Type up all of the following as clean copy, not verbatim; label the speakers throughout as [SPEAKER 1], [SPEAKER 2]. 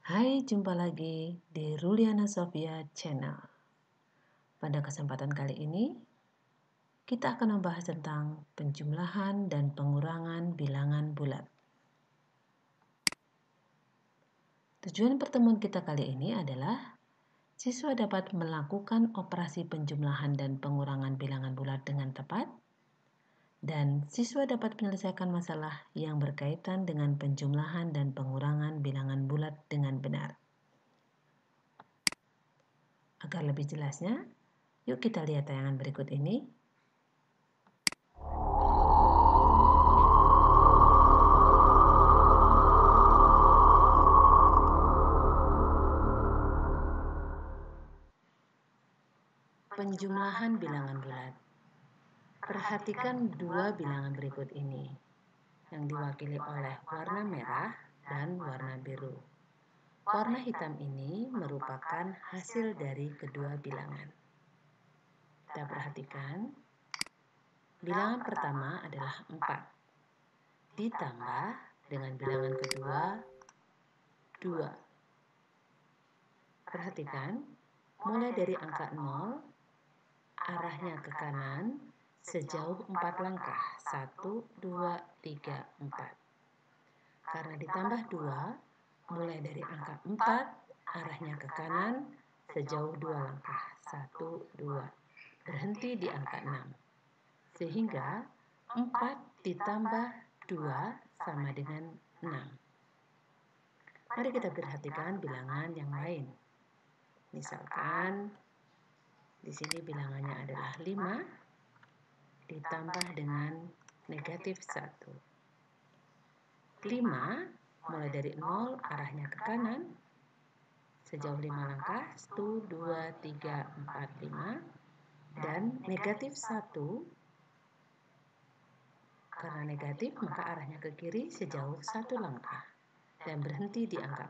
[SPEAKER 1] Hai, jumpa lagi di Ruliana Sofia Channel. Pada kesempatan kali ini, kita akan membahas tentang penjumlahan dan pengurangan bilangan bulat. Tujuan pertemuan kita kali ini adalah siswa dapat melakukan operasi penjumlahan dan pengurangan bilangan bulat dengan tepat, dan siswa dapat menyelesaikan masalah yang berkaitan dengan penjumlahan dan pengurangan bilangan bulat dengan benar. Agar lebih jelasnya, yuk kita lihat tayangan berikut ini. Penjumlahan bilangan bulat. Perhatikan dua bilangan berikut ini, yang diwakili oleh warna merah dan warna biru. Warna hitam ini merupakan hasil dari kedua bilangan. Kita perhatikan, bilangan pertama adalah 4, ditambah dengan bilangan kedua 2. Perhatikan, mulai dari angka 0, arahnya ke kanan sejauh 4 langkah. 1, 2, 3, 4. Karena ditambah 2, mulai dari angka 4, arahnya ke kanan sejauh 2 langkah. 1, 2. Berhenti di angka 6. Sehingga 4 ditambah 2 sama dengan 6. Mari kita perhatikan bilangan yang lain. Misalkan di sini bilangannya adalah 5 ditambah dengan negatif 1. 5 mulai dari 0 arahnya ke kanan sejauh 5 langkah. 1, 2, 3, 4, 5. Dan negatif 1, karena negatif maka arahnya ke kiri sejauh 1 langkah dan berhenti di angka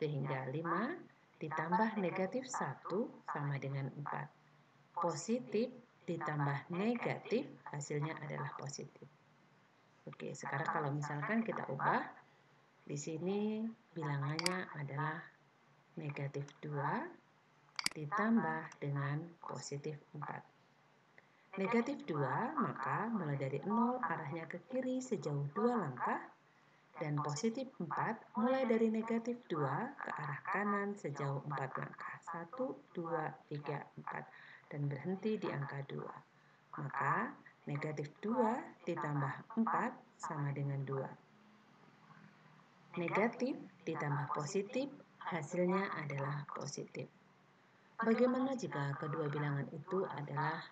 [SPEAKER 1] 4. Sehingga 5 ditambah negatif 1 sama dengan 4. Positif ditambah negatif hasilnya adalah positif. Oke, sekarang kalau misalkan kita ubah, di sini bilangannya adalah negatif 2 ditambah dengan positif 4. Negatif 2 maka mulai dari 0 arahnya ke kiri sejauh 2 langkah, dan positif 4 mulai dari negatif 2 ke arah kanan sejauh 4 langkah. 1, 2, 3, 4 dan berhenti di angka 2. Maka negatif 2 ditambah 4 sama dengan 2. Negatif ditambah positif hasilnya adalah positif. Bagaimana jika kedua bilangan itu adalah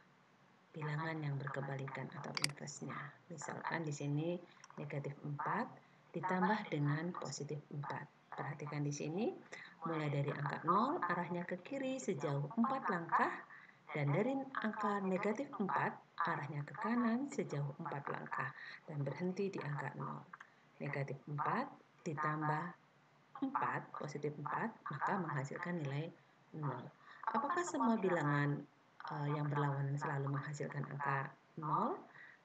[SPEAKER 1] bilangan yang berkebalikan atau inversnya? Misalkan di sini negatif 4 ditambah dengan positif 4. Perhatikan di sini, mulai dari angka 0 arahnya ke kiri sejauh 4 langkah, dan dari angka negatif 4 arahnya ke kanan sejauh 4 langkah dan berhenti di angka 0. Negatif 4 ditambah 4 positif 4 maka menghasilkan nilai 0. Apakah semua bilangan yang berlawanan selalu menghasilkan angka 0?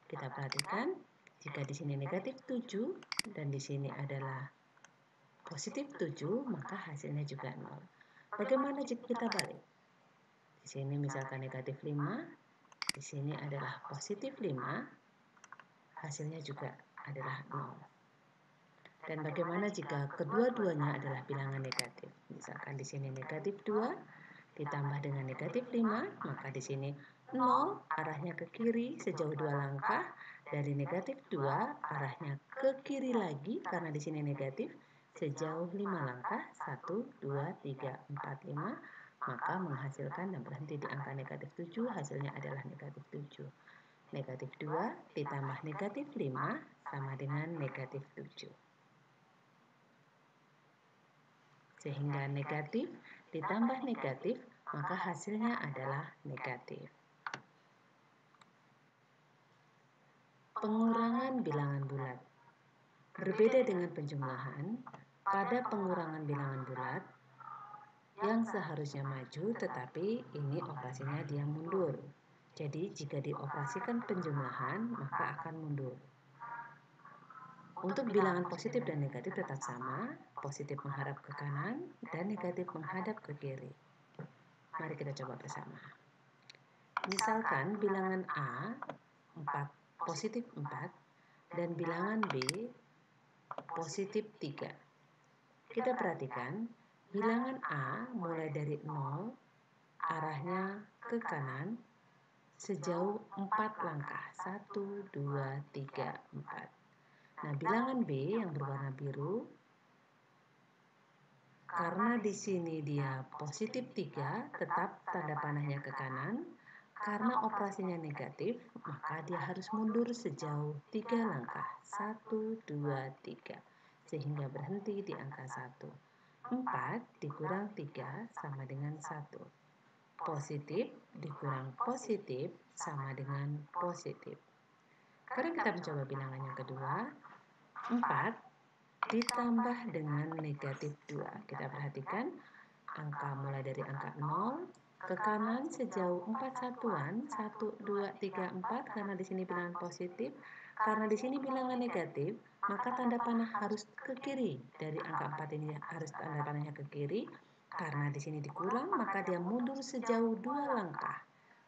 [SPEAKER 1] Kita perhatikan, jika di sini negatif 7 dan di sini adalah positif 7, maka hasilnya juga 0. Bagaimana jika kita balik? Di sini misalkan negatif 5, di sini adalah positif 5, hasilnya juga adalah 0. Dan bagaimana jika kedua-duanya adalah bilangan negatif? Misalkan di sini negatif 2 ditambah dengan negatif 5, maka di sini 0 arahnya ke kiri sejauh 2 langkah, dari negatif 2 arahnya ke kiri lagi karena di sini negatif sejauh 5 langkah. 1, 2, 3, 4, 5, maka menghasilkan dan berhenti di angka negatif 7, hasilnya adalah negatif 7. Negatif 2 ditambah negatif 5 sama dengan negatif 7. Sehingga negatif ditambah negatif, maka hasilnya adalah negatif. Pengurangan bilangan bulat. Berbeda dengan penjumlahan, pada pengurangan bilangan bulat, yang seharusnya maju tetapi ini operasinya dia mundur. Jadi jika dioperasikan penjumlahan, maka akan mundur. Untuk bilangan positif dan negatif tetap sama, positif menghadap ke kanan dan negatif menghadap ke kiri. Mari kita coba bersama. Misalkan bilangan A 4, positif 4 dan bilangan B positif 3. Kita perhatikan bilangan A mulai dari 0 arahnya ke kanan sejauh 4 langkah. 1, 2, 3, 4. Nah, bilangan B yang berwarna biru karena di sini dia positif 3, tetap tanda panahnya ke kanan. Karena operasinya negatif, maka dia harus mundur sejauh 3 langkah. 1, 2, 3. Sehingga berhenti di angka 1. 4 dikurang 3 sama dengan 1. Positif dikurang positif sama dengan positif. Sekarang kita mencoba bilangan yang kedua. 4 ditambah dengan negatif 2. Kita perhatikan angka mulai dari angka 0 ke kanan sejauh 4 satuan, 1, 2, 3, 4, karena di sini bilangan positif. Karena di sini bilangan negatif, maka tanda panah harus ke kiri. Dari angka 4 ini harus tanda panahnya ke kiri. Karena di sini dikurang, maka dia mundur sejauh 2 langkah.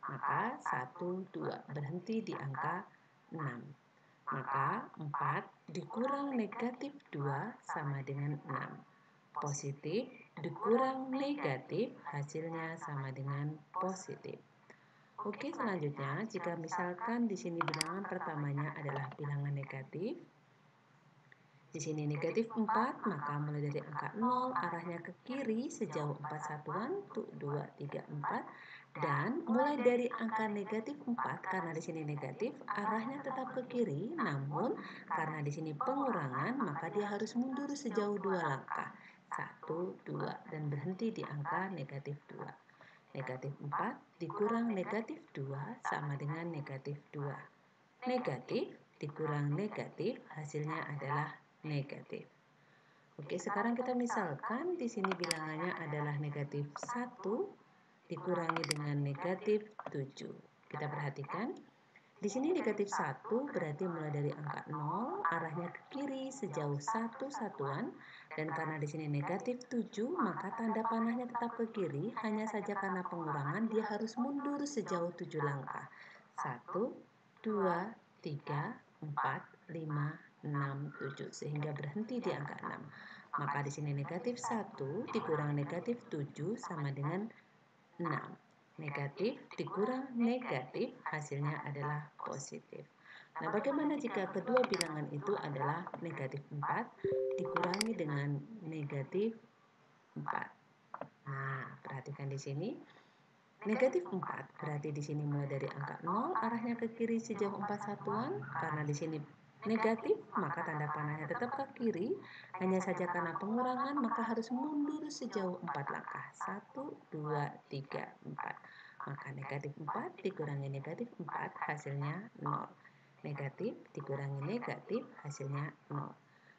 [SPEAKER 1] Maka 1, 2, berhenti di angka 6. Maka 4 dikurang negatif 2 sama dengan 6. Positif dikurang negatif hasilnya sama dengan positif. Oke, selanjutnya jika misalkan di sini bilangan pertamanya adalah bilangan negatif. Di sini negatif 4, maka mulai dari angka 0 arahnya ke kiri sejauh 4 satuan, 2, 3, 4. Dan mulai dari angka negatif 4, karena di sini negatif, arahnya tetap ke kiri, namun karena di sini pengurangan, maka dia harus mundur sejauh 2 langkah. 1, 2, dan berhenti di angka negatif 2. Negatif 4 dikurang negatif 2 sama dengan negatif 2. Negatif dikurang negatif hasilnya adalah negatif. Oke, sekarang kita misalkan di sini bilangannya adalah negatif 1 dikurangi dengan negatif 7. Kita perhatikan, di sini negatif 1 berarti mulai dari angka 0, arahnya ke kiri sejauh 1 satuan, dan karena di sini negatif 7, maka tanda panahnya tetap ke kiri, hanya saja karena pengurangan dia harus mundur sejauh 7 langkah. 1, 2, 3, 4, 5, 6, 7, sehingga berhenti di angka 6. Maka di sini negatif 1 dikurang negatif 7 sama dengan 6. Negatif dikurang negatif hasilnya adalah positif. Nah, bagaimana jika kedua bilangan itu adalah negatif 4 dikurangi dengan negatif 4? Nah, perhatikan di sini. Negatif 4 berarti di sini mulai dari angka 0 arahnya ke kiri sejauh 4 satuan. Karena di sini negatif, maka tanda panahnya tetap ke kiri. Hanya saja karena pengurangan, maka harus mundur sejauh 4 langkah. 1, 2, 3, 4. Maka negatif 4 dikurangi negatif 4 hasilnya 0. Negatif dikurangi negatif hasilnya 0.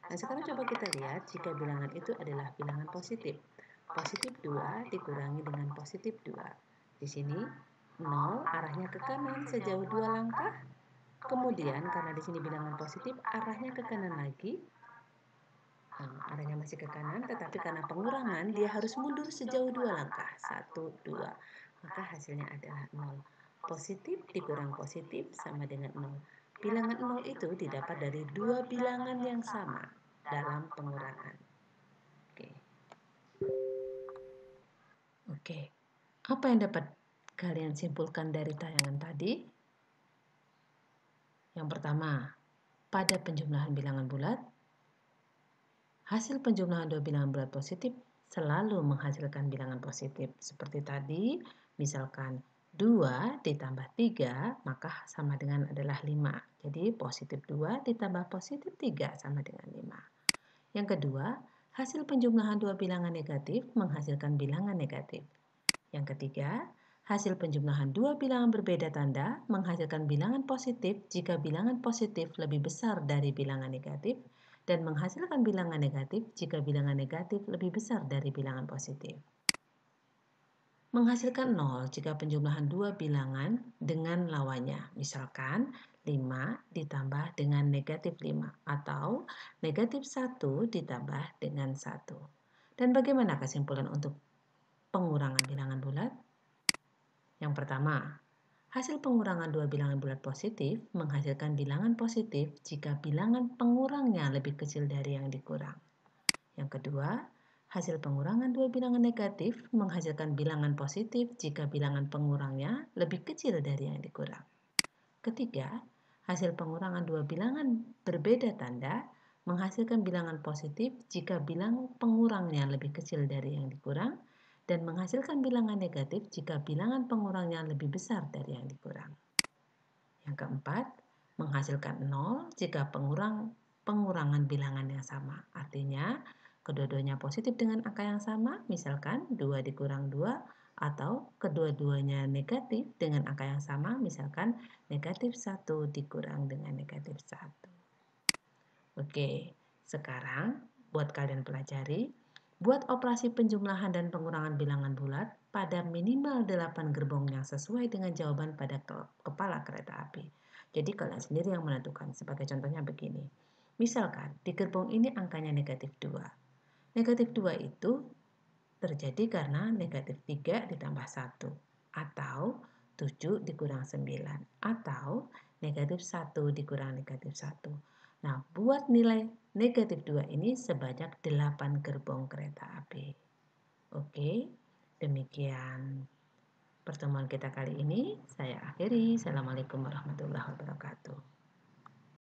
[SPEAKER 1] Nah, sekarang coba kita lihat jika bilangan itu adalah bilangan positif. Positif 2 dikurangi dengan positif 2. Di sini 0 arahnya ke kanan sejauh 2 langkah. Kemudian karena di sini bilangan positif arahnya ke kanan lagi. Arahnya masih ke kanan, tetapi karena pengurangan dia harus mundur sejauh 2 langkah. 1, 2. Maka hasilnya adalah 0. Positif dikurang positif sama dengan 0. Bilangan 0 itu didapat dari dua bilangan yang sama dalam pengurangan. Oke. Apa yang dapat kalian simpulkan dari tayangan tadi? Yang pertama, pada penjumlahan bilangan bulat, hasil penjumlahan dua bilangan bulat positif selalu menghasilkan bilangan positif. Seperti tadi, misalkan 2 ditambah 3, maka sama dengan adalah 5. Jadi positif 2 ditambah positif 3 sama dengan 5. Yang kedua, hasil penjumlahan dua bilangan negatif menghasilkan bilangan negatif. Yang ketiga, hasil penjumlahan dua bilangan berbeda tanda menghasilkan bilangan positif jika bilangan positif lebih besar dari bilangan negatif dan menghasilkan bilangan negatif jika bilangan negatif lebih besar dari bilangan positif. Menghasilkan 0 jika penjumlahan dua bilangan dengan lawannya. Misalkan 5 ditambah dengan negatif 5 atau negatif 1 ditambah dengan 1. Dan bagaimana kesimpulan untuk pengurangan bilangan bulat? Yang pertama, hasil pengurangan dua bilangan bulat positif menghasilkan bilangan positif jika bilangan pengurangnya lebih kecil dari yang dikurang. Yang kedua, hasil pengurangan dua bilangan negatif menghasilkan bilangan positif jika bilangan pengurangnya lebih kecil dari yang dikurang. Ketiga, hasil pengurangan dua bilangan berbeda tanda menghasilkan bilangan positif jika bilangan pengurangnya lebih kecil dari yang dikurang dan menghasilkan bilangan negatif jika bilangan pengurangnya lebih besar dari yang dikurang. Yang keempat, menghasilkan 0 jika pengurangan bilangan yang sama. Artinya, kedua-duanya positif dengan angka yang sama, misalkan 2 dikurang 2, atau kedua-duanya negatif dengan angka yang sama, misalkan negatif 1 dikurang dengan negatif 1. Oke, sekarang buat kalian pelajari, buat operasi penjumlahan dan pengurangan bilangan bulat pada minimal 8 gerbong yang sesuai dengan jawaban pada kepala kereta api. Jadi kalian sendiri yang menentukan. Sebagai contohnya begini. Misalkan di gerbong ini angkanya negatif 2. Negatif 2 itu terjadi karena negatif 3 ditambah 1 atau 7 dikurang 9 atau negatif 1 dikurang negatif 1. Nah, buat nilai negatif 2 ini sebanyak 8 gerbong kereta api. Oke, demikian pertemuan kita kali ini. Saya akhiri. Assalamualaikum warahmatullahi wabarakatuh.